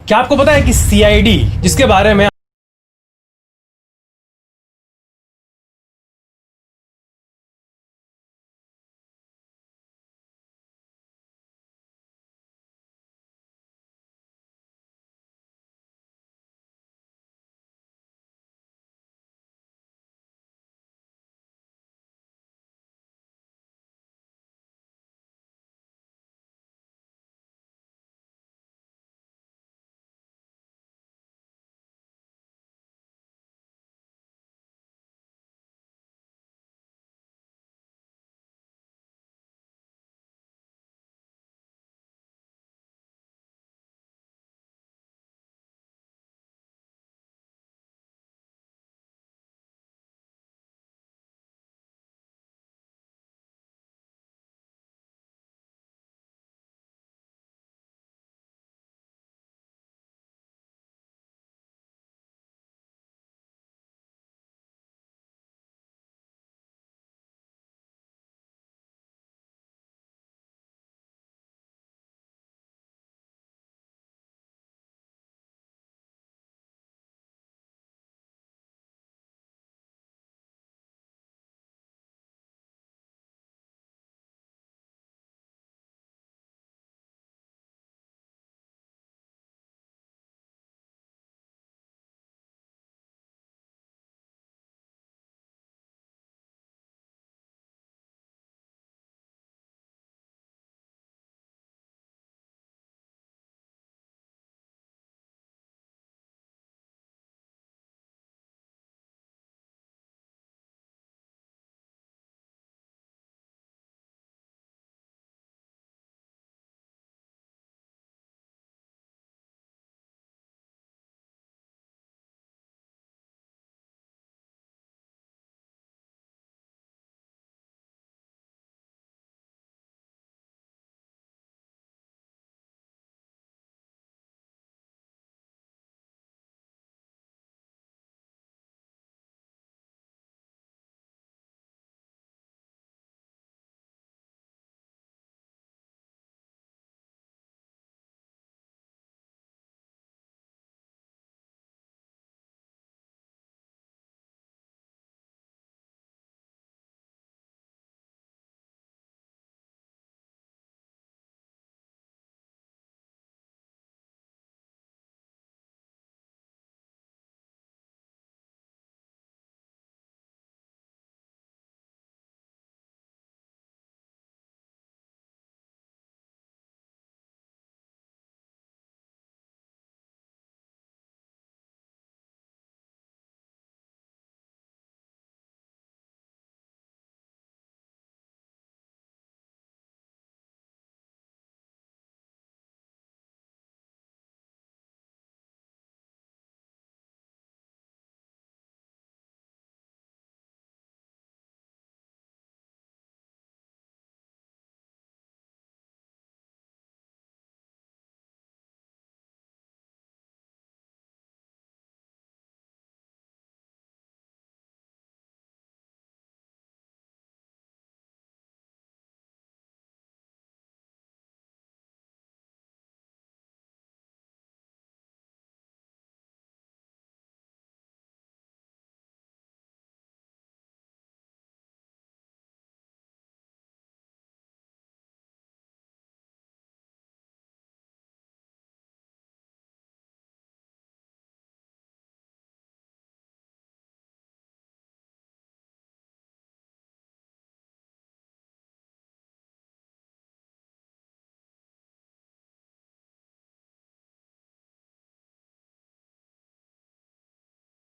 क्या आपको पता है कि सीआईडी, जिसके बारे में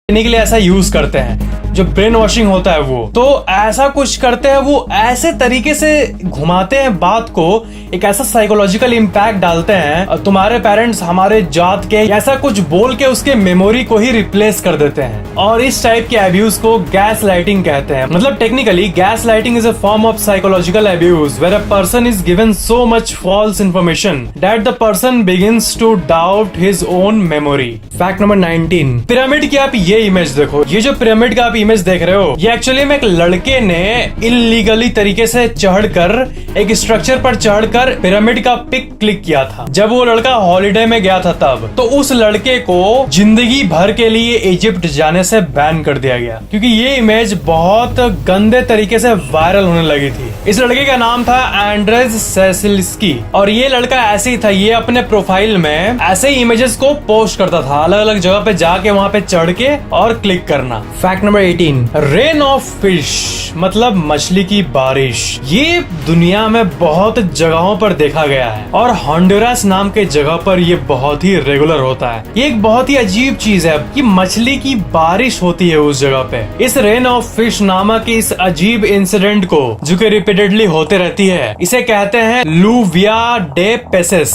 के लिए ऐसा यूज करते हैं, जो ब्रेन वॉशिंग होता है वो तो ऐसा कुछ करते हैं, वो ऐसे तरीके से घुमाते हैं बात को, एक ऐसा साइकोलॉजिकल इम्पैक्ट डालते हैं, तुम्हारे पेरेंट्स हमारे जात के, ऐसा कुछ बोल के उसके मेमोरी को ही रिप्लेस कर देते हैं। और इस टाइप के अब्यूज को गैस लाइटिंग कहते हैं। मतलब technically gas lighting is a form of psychological abuse where a person is given so much false information that the person begins to doubt his own memory. Fact number 19, pyramid की आप ये ये image देखो, ये जो pyramid का आप image देख रहे हो, ये एक्चुअली में एक लड़के ने इलीगली तरीके से चढ़कर एक स्ट्रक्चर पर चढ़कर पिरामिड का पिक क्लिक किया था। जब वो लड़का हॉलिडे में गया था तब, तो उस लड़के को जिंदगी भर के लिए इजिप्ट जाने से बैन कर दिया गया, क्योंकि ये इमेज बहुत गंदे तरीके से वायरल होने लगी थी। इस लड़के का नाम था एंड्रेज सेसिल्स्की, और ये लड़का ऐसे ही था, ये अपने प्रोफाइल में ऐसे ही इमेजेस को पोस्ट करता था, अलग अलग जगह पे जाके वहां पे चढ़ के और क्लिक करना। Fact number 18, rain of fish मतलब मछली की बारिश। ये दुनिया में बहुत जगहों पर देखा गया है, और हॉन्डुरास नाम के जगह पर ये बहुत ही रेगुलर होता है। ये एक बहुत ही अजीब चीज है कि मछली की बारिश होती है उस जगह पे। इस रेन ऑफ फिश नामक इस अजीब इंसिडेंट को, जो कि रिपीटेडली होते रहती है, इसे कहते हैं Lluvia de Peces.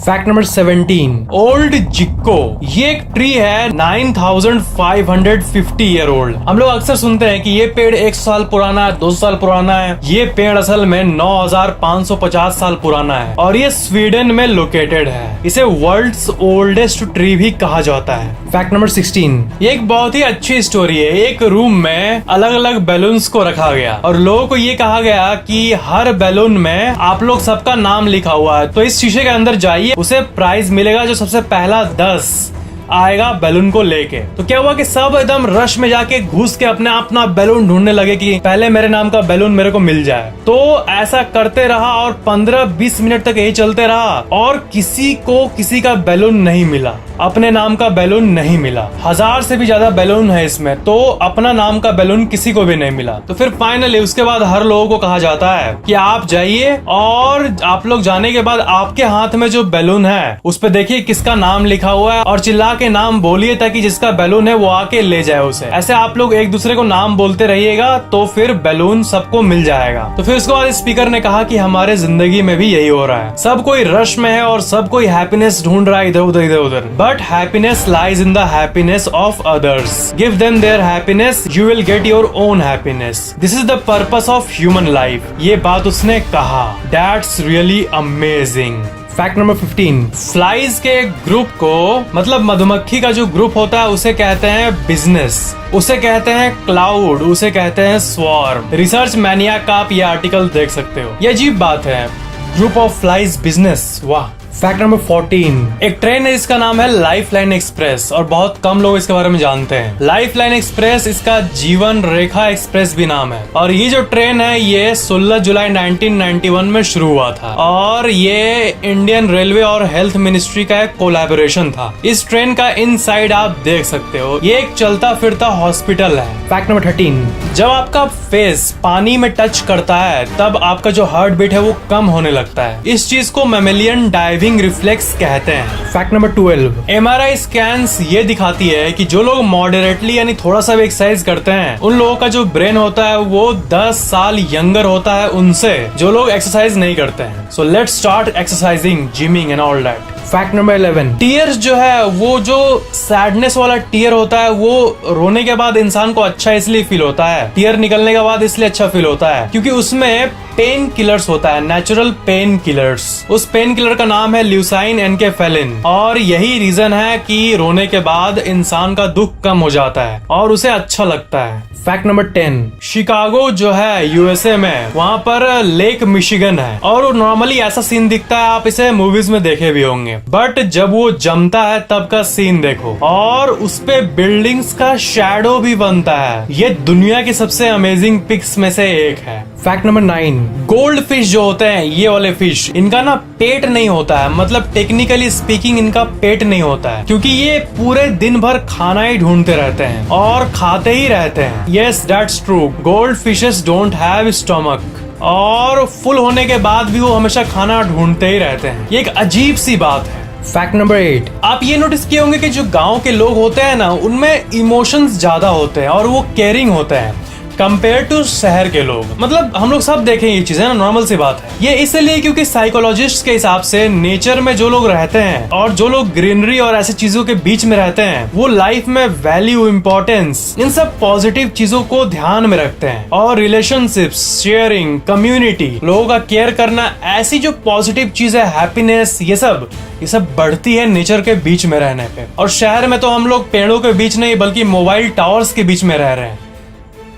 Fact number 17, Old Tjikko. ये एक ट्री है 9550 ईयर ओल्ड। हम लोग अक्सर सुनते हैं कि ये पेड़ 100 साल पुराना है, 200 साल पुराना है। ये पेड़ असल में 9550 साल पुराना है, और ये स्वीडन में लोकेटेड है। इसे वर्ल्ड्स ओल्डेस्ट ट्री भी कहा जाता है। फैक्ट नंबर 16, ये एक बहुत ही अच्छी स्टोरी है। एक रूम में अलग अलग बैलून्स को रखा गया, और लोगों को ये कहा गया कि हर बैलून में आप लोग सबका नाम लिखा हुआ है, तो इस शीशे के अंदर जाइए, उसे प्राइज मिलेगा जो सबसे पहला 10 आएगा बैलून को लेके। तो क्या हुआ कि सब एकदम रश में जाके घुस के अपना बैलून ढूंढने लगे कि पहले मेरे नाम का बैलून मेरे को मिल जाए। तो ऐसा करते रहा और 15-20 मिनट तक यही चलते रहा, और किसी को किसी का बैलून नहीं मिला, अपने नाम का बैलून नहीं मिला। 1000 से भी ज्यादा बैलून है इसमें, तो अपना नाम का बैलून किसी को भी नहीं मिला। तो फिर फाइनली उसके बाद हर लोगों को कहा जाता है कि आप जाइए, और आप लोग जाने के बाद आपके हाथ में जो बैलून है उस पे देखिए किसका नाम लिखा हुआ है, और चिल्ला के नाम बोलिए ताकि जिसका बैलून है वो आके ले जाए उसे। ऐसे आप लोग एक दूसरे को नाम बोलते रहिएगा, तो फिर बैलून सबको मिल जाएगा। तो फिर उसके बाद स्पीकर ने कहा कि हमारे जिंदगी में भी यही हो रहा है, सब कोई रश में है और सब कोई हैप्पीनेस ढूंढ रहा है इधर उधर, but happiness lies in the happiness of others. Give them their happiness, you will get your own happiness. This is the purpose of human life. ये बात उसने कहा। That's really amazing. Fact number 15, flies के group को, मतलब मधुमक्खी का जो ग्रुप होता है, उसे कहते हैं बिजनेस, उसे कहते हैं क्लाउड, उसे कहते हैं स्वार्म। रिसर्च मैनिया का आप ये आर्टिकल देख सकते हो। ये अजीब बात है, ग्रुप ऑफ फ्लाइज बिजनेस, वाह। फैक्ट नंबर 14, एक ट्रेन है जिसका नाम है लाइफलाइन एक्सप्रेस, और बहुत कम लोग इसके बारे में जानते हैं। लाइफलाइन एक्सप्रेस, इसका जीवन रेखा एक्सप्रेस भी नाम है, और ये जो ट्रेन है ये 16 जुलाई 1991 में शुरू हुआ था, और ये इंडियन रेलवे और हेल्थ मिनिस्ट्री का एक कोलैबोरेशन था। इस ट्रेन का इनसाइड आप देख सकते हो, ये एक चलता फिरता हॉस्पिटल है। फैक्ट नंबर 13, जब आपका फेस पानी में टच करता है तब आपका जो हार्ट बीट है वो कम होने लगता है। इस चीज को मैमेलियन डाइविंग रिफ्लेक्स कहते हैं। फैक्ट नंबर 12, MRI स्कैन्स ये दिखाती है कि जो लोग मॉडरेटली यानी थोड़ा सा भी एक्सरसाइज करते हैं, उन लोगों का जो ब्रेन होता है वो 10 साल यंगर होता है उनसे जो लोग एक्सरसाइज नहीं करते हैं। So let's start exercising, gymming and all that. Fact number 11, tears जो है, वो जो सैडनेस वाला टीयर होता है, वो रोने के बाद इंसान को अच्छा इसलिए फील होता है, टीयर निकलने के बाद इसलिए अच्छा फील होता है क्योंकि उसमें पेन किलर्स होता है, नेचुरल पेन किलर्स। उस पेन किलर का नाम है ल्यूसाइन एनकेफेलिन, और यही रीजन है कि रोने के बाद इंसान का दुख कम हो जाता है और उसे अच्छा लगता है। फैक्ट नंबर 10, शिकागो जो है यूएसए में, वहाँ पर लेक मिशिगन है, और नॉर्मली ऐसा सीन दिखता है, आप इसे मूवीज में देखे भी होंगे, बट जब वो जमता है तब का सीन देखो, और उस पे बिल्डिंग्स का शैडो भी बनता है। ये दुनिया की सबसे अमेजिंग पिक्स में से एक है। फैक्ट नंबर 9, गोल्ड फिश जो होते हैं, ये वाले फिश, इनका ना पेट नहीं होता है, मतलब टेक्निकली स्पीकिंग इनका पेट नहीं होता है, क्योंकि ये पूरे दिन भर खाना ही ढूंढते रहते हैं और खाते ही रहते हैं। Yes, that's true, gold fishes don't have stomach, और फुल होने के बाद भी वो हमेशा खाना ढूंढते ही रहते हैं। ये एक अजीब सी बात है। फैक्ट नंबर 8, आप ये नोटिस किए होंगे कि जो गांव के लोग होते हैं ना, उनमें इमोशंस ज्यादा होते हैं और वो केयरिंग होते हैं। कंपेयर टू शहर के लोग। मतलब हम लोग सब देखें ये चीजें ना, नॉर्मल सी बात है। ये इसलिए क्योंकि साइकोलॉजिस्ट के हिसाब से नेचर में जो लोग रहते हैं और जो लोग ग्रीनरी और ऐसी चीजों के बीच में रहते हैं वो लाइफ में वैल्यू, इंपॉर्टेंस, इन सब पॉजिटिव चीजों को ध्यान में रखते हैं। और रिलेशनशिप्स, शेयरिंग, कम्युनिटी, लोगों का केयर करना, ऐसी जो पॉजिटिव चीज है, हैप्पीनेस, ये सब बढ़ती है नेचर के बीच में रहने पे। और शहर में तो हम लोग पेड़ों के बीच नहीं बल्कि मोबाइल टावर्स के बीच में रह रहे हैं।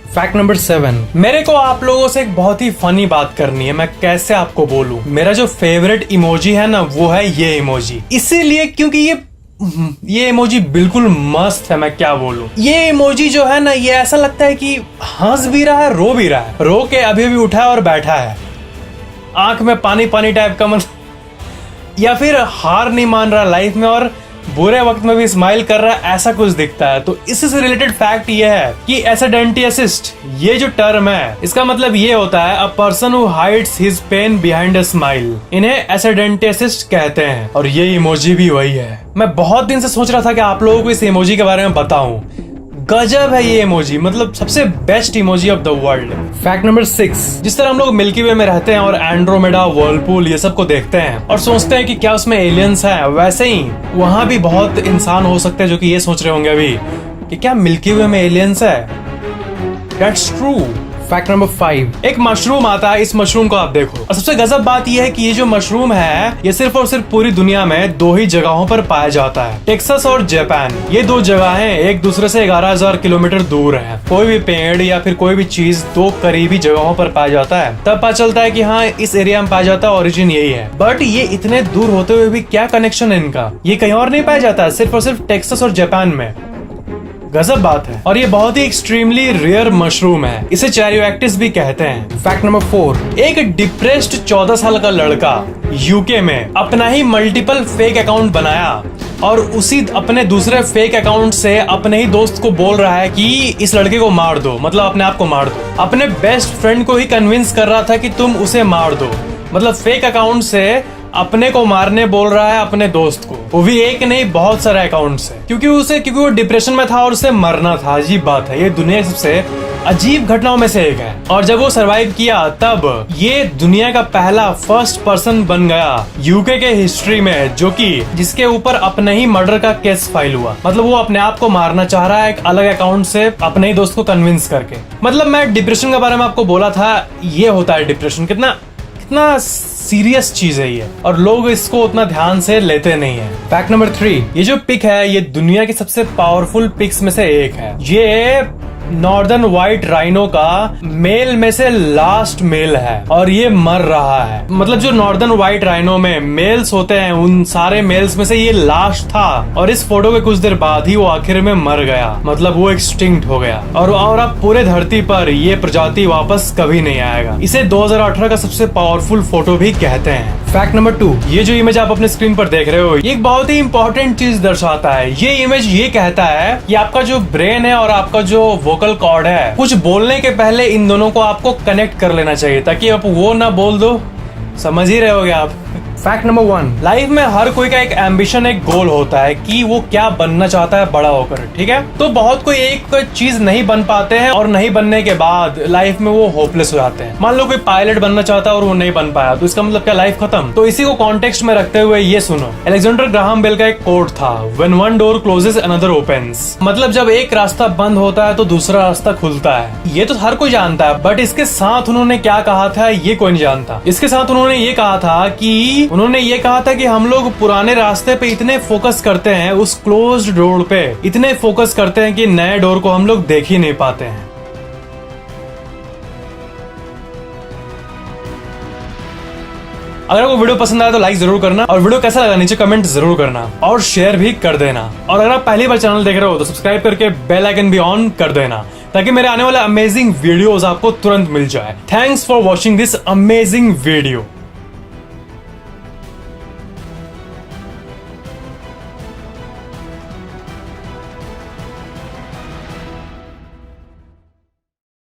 फैक्ट नंबर 7, मेरे को आप लोगों से एक बहुत ही फनी बात करनी है। मैं कैसे आपको बोलूं, मेरा जो फेवरेट इमोजी है ना वो है ये इमोजी। इसीलिए क्योंकि ये इमोजी बिल्कुल मस्त है। मैं क्या बोलूं, ये इमोजी जो है ना, ये ऐसा लगता है कि हंस भी रहा है, रो भी रहा है। रो के अभी भी उठा है और बैठा है, आंख में पानी पानी टाइप का, मतलब या फिर हार नहीं मान रहा लाइफ में और बुरे वक्त में भी स्माइल कर रहा है, ऐसा कुछ दिखता है। तो इससे से रिलेटेड फैक्ट ये है कि एसिडेंटियसिस्ट, ये जो टर्म है, इसका मतलब ये होता है a person who hides his pain behind a smile. इन्हें एसिडेंटियसिस्ट कहते हैं और ये इमोजी भी वही है। मैं बहुत दिन से सोच रहा था कि आप लोगों को इस इमोजी के बारे में बताऊं। गजब है ये इमोजी, मतलब सबसे best emoji of the world. Fact number 6, जिस तरह हम लोग मिल्की वे में रहते हैं और एंड्रोमेडा, वर्लपूल, ये सब को देखते हैं और सोचते हैं कि क्या उसमें एलियंस हैं, वैसे ही वहां भी बहुत इंसान हो सकते हैं जो कि ये सोच रहे होंगे अभी कि क्या मिल्की वे में एलियंस है। That's true. फैक्ट नंबर 5, एक मशरूम आता है, इस मशरूम को आप देखो। और सबसे गजब बात यह है कि ये जो मशरूम है ये सिर्फ और सिर्फ पूरी दुनिया में 2 ही जगहों पर पाया जाता है, टेक्सास और जापान। ये 2 जगहें एक दूसरे से 11,000 किलोमीटर दूर है। कोई भी पेड़ या फिर कोई भी चीज 2 करीबी जगहों पर पाया जाता है, तब पता चलता है कि हाँ इस एरिया में पाया जाता है, ओरिजिन यही है। बट ये इतने दूर होते हुए भी क्या कनेक्शन है इनका, ये कहीं और नहीं पाया जाता, सिर्फ और सिर्फ टेक्सास और जापान में। गजब बात है। और ये बहुत ही एक्सट्रीमली रेयर मशरूम है, इसे चैरियोएक्टिस भी कहते हैं। फैक्ट नंबर 4, एक डिप्रेस्ड 14 साल का लड़का यूके में अपना ही मल्टीपल फेक अकाउंट बनाया और उसी अपने दूसरे फेक अकाउंट से अपने ही दोस्त को बोल रहा है कि इस लड़के को मार दो, मतलब अपने आप को मार दो। अपने बेस्ट फ्रेंड को ही कन्विंस कर रहा था कि तुम उसे मार दो, मतलब फेक अकाउंट से अपने को मारने बोल रहा है अपने दोस्त को, वो भी एक नहीं बहुत सारे अकाउंट से, क्योंकि वो डिप्रेशन में था और उसे मरना था। अजीब बात है, ये दुनिया की सबसे अजीब घटनाओं में से एक है। और जब वो सरवाइव किया तब ये दुनिया का पहला फर्स्ट पर्सन बन गया यूके के हिस्ट्री में जो कि जिसके ऊपर अपने ही मर्डर का केस फाइल हुआ। मतलब वो अपने आप को मारना चाह रहा है एक अलग अकाउंट से अपने ही दोस्त को कन्विंस करके। मतलब मैं डिप्रेशन के बारे में आपको बोला था, ये होता है डिप्रेशन, कितना सीरियस चीज है ये, और लोग इसको उतना ध्यान से लेते नहीं है। फैक्ट नंबर 3, ये जो पिक है ये दुनिया की सबसे पावरफुल पिक्स में से एक है। ये नॉर्दर्न व्हाइट राइनो का मेल में से लास्ट मेल है और ये मर रहा है। मतलब जो नॉर्दर्न व्हाइट राइनो में मेल्स होते हैं उन सारे मेल्स में से ये लास्ट था और इस फोटो के कुछ देर बाद ही वो आखिर में मर गया, मतलब वो एक्सटिंक्ट हो गया और अब पूरे धरती पर ये प्रजाति वापस कभी नहीं आएगा। इसे 2018 का सबसे पावरफुल फोटो भी कहते हैं। फैक्ट नंबर 2, ये जो इमेज आप अपने स्क्रीन पर देख रहे हो ये एक बहुत ही इंपॉर्टेंट चीज दर्शाता है। ये इमेज ये कहता है कि आपका जो ब्रेन है और आपका जो वोकल कॉर्ड है, कुछ बोलने के पहले इन दोनों को आपको कनेक्ट कर लेना चाहिए ताकि आप वो ना बोल दो। समझ ही रहे होगे आप। फैक्ट नंबर 1, लाइफ में हर कोई का एक एम्बिशन, एक गोल होता है कि वो क्या बनना चाहता है बड़ा होकर, ठीक है। तो बहुत कोई एक चीज नहीं बन पाते हैं और नहीं बनने के बाद लाइफ में वो होपलेस हो जाते हैं। मान लो कोई पायलट बनना चाहता है और वो नहीं बन पाया, तो इसका मतलब क्या लाइफ खत्म? तो इसी को कॉन्टेक्स्ट में रखते हुए ये सुनो, अलेक्जेंडर ग्राहम बेल का एक कोट था, when one door closes another opens. मतलब जब एक रास्ता बंद होता है तो दूसरा रास्ता खुलता है। ये तो हर कोई जानता है, बट इसके साथ उन्होंने क्या कहा था ये कोई नहीं जानता। इसके साथ उन्होंने ये कहा था कि हम लोग पुराने रास्ते पे इतने फोकस करते हैं, उस क्लोज्ड डोर पे इतने फोकस करते हैं कि नए डोर को हम लोग देख ही नहीं पाते हैं। अगर आपको वीडियो पसंद आया तो लाइक जरूर करना और वीडियो कैसा लगा नीचे कमेंट जरूर करना और शेयर भी कर देना। और अगर आप पहली बार चैनल देख रहे हो तो सब्सक्राइब करके बेल आइकन भी ऑन कर देना ताकि मेरे आने वाले अमेजिंग वीडियोस आपको तुरंत मिल जाए। Thanks for watching this amazing video.